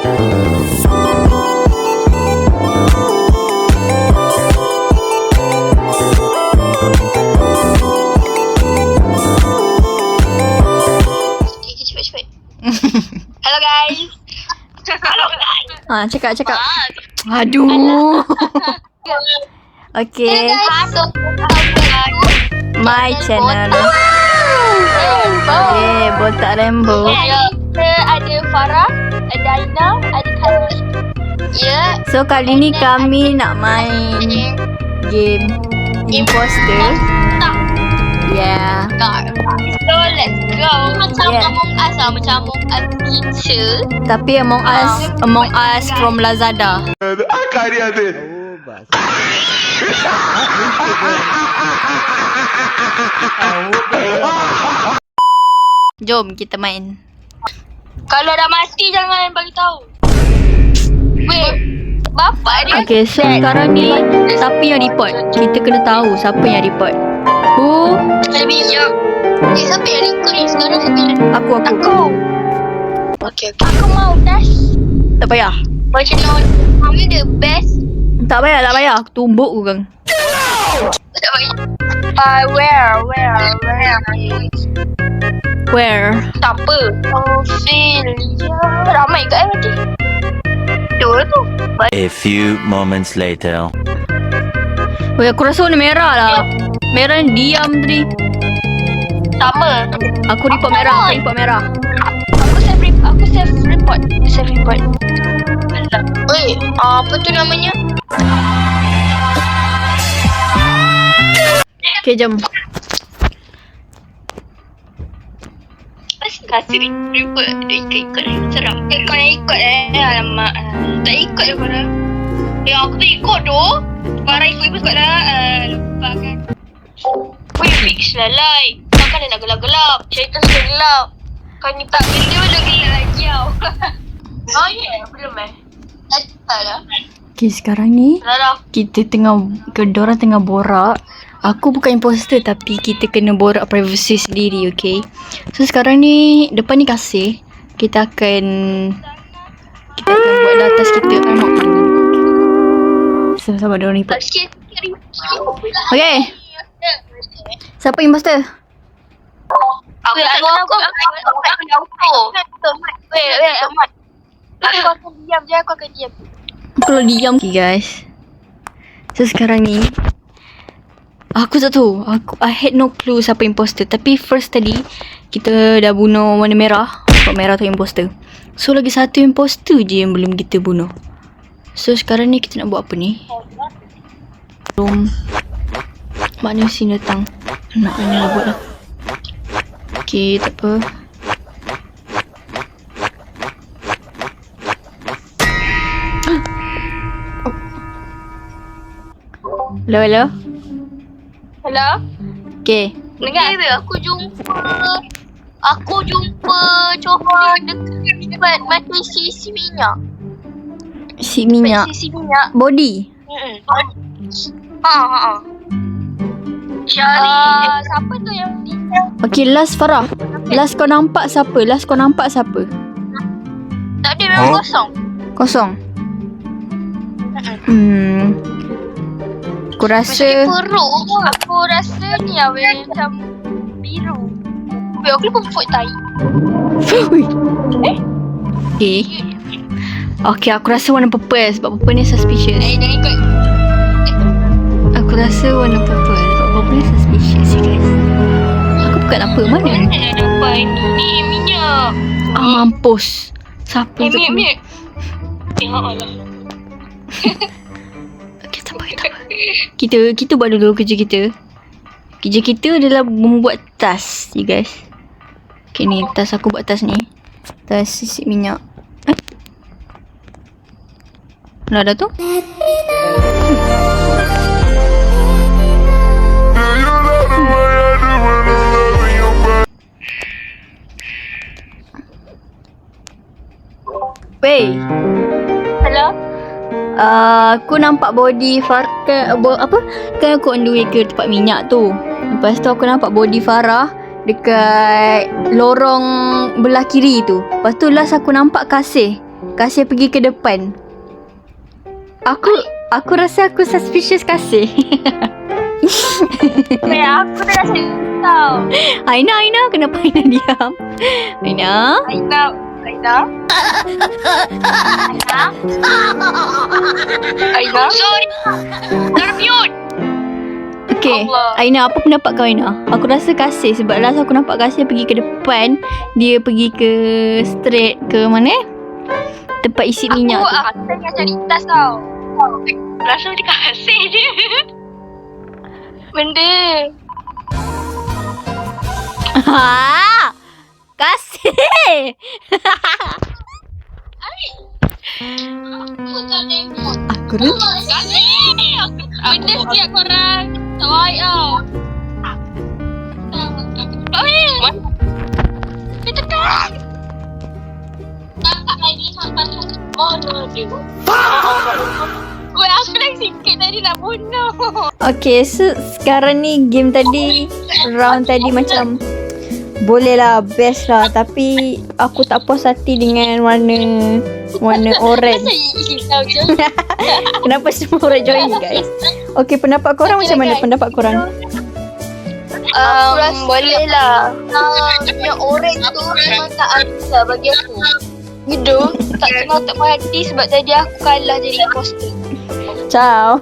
Cepat. Hello guys. Cakap. Aduh. Okay. My channel. Okay, botak rainbow. Ada Farah, ada Aina, ada Khairi. Ya. So kali ni kami nak main game imposter. Yeah. So let's go. Macam Among Us lah, macam Among Us kita. Tapi Among Us from Lazada. Jom kita main. Kalau dah mati jangan bagi tahu. Wait, bapak dia. Okay, so sekarang ni siapa yang report? Kita kena tahu siapa yang report. Who? Lebih siapa yang ikut ni sekarang? Siapa yang? Aku. Okay. Aku mau dash. Tak payah. Macam kami the best. Tak payah. Aku tumbuk orang. Tak payah. Where? Tak apa. Ophelia. Ramai kat mati. Dua tu. A few moments later. Weh, aku rasa warna merah lah. Merah yang diam tadi. Sama. Aku report merah. Aku save report. Weh, apa tu namanya? Okay, jom. Kasih report. Dia ikut. Seram. Kau yang ikut alamak. Tak ikut je korang. Aku tak ikut tu. Farah ikut sebab dah lupa kan. Weh, fix lah like. Kau kan dah nak gelap-gelap. Cerita sudah gelap. Kau ni tak benda dah gelap lagi tau. Oh yeah, belum tak lah. Okay, sekarang ni dorang tengah borak. Aku bukan imposter tapi kita kena borak privacy sendiri, okay? So sekarang ni depan ni kasih. Kita akan buat atas kita. Sama-sama dorang report. Okay. Siapa imposter? Aku tak tahu. Wait, Ahmad. Aku akan diam. Kalau diam, okay guys. So sekarang ni aku tak tahu. I had no clue siapa imposter. Tapi first tadi kita dah bunuh warna merah. Warna merah tu imposter. So lagi satu imposter je yang belum kita bunuh. So sekarang ni kita nak buat apa ni? Belum. Maknanya sini datang. Nak buat lah. Okay, tak apa. Hello. Okay. Dengar aku jumpa coklat dekat mati si minyak. Si minyak. Body. Cari siapa tu yang Okay, last Farah. Last kau nampak siapa? tak ada, memang Kosong. Aku rasa Aku rasa ni macam biru. Aku lupa put tai. Okay, aku rasa warna purple sebab purple ni suspicious. Jangan ikut. Aku rasa warna purple sebab purple ni suspicious, guys. Aku bukan apa, mana? Nampak ni minyak. Mampus. Siapa tu? Minyak. Allah. Okay, tak apa. Kita buat dulu kerja kita. Kerja kita adalah membuat tas, you guys. Okay, ni tas aku buat tas ni. Tas sisik minyak. Mana ada tu? Wei. Hello? Aku nampak body Farah apa? Kan aku on the way ke tempat minyak tu. Lepas tu aku nampak body Farah dekat lorong belah kiri tu. Lepas tu last aku nampak Kasih Kasih pergi ke depan. Aku rasa aku suspicious Kasih. Aku dah rasa tau. Aina, kenapa Aina diam? Aina? Aina. Sorry. Termute. Okay, Allah. Aina, apa pendapat kau Aina? Aku rasa Kasih sebab last aku nampak Kasih pergi ke depan, dia pergi ke straight ke mana? Tempat isi minyak tu. Aku tengah cari tas tau. Rasa dia kasih je. Benda. Ha! Kasih. Aku rasa Kasih. Benda setiap korang. Tak baik tau. Dia tekan. Nampak lagi sampai tu. Bodoh dia. Gue aku lagi sikit tadi nak bunuh. Okay, so sekarang ni game tadi, round tadi macam boleh lah, best lah. Tapi aku tak puas hati dengan warna orange. Tahu je. Kenapa semua orang join guys? Okay, pendapat korang macam mana pendapat korang? Boleh lah. Yang orange tu memang tak adil lah bagi aku. Gitu. Tak kenal tak mati sebab tadi aku kalah jadi imposter. Ciao.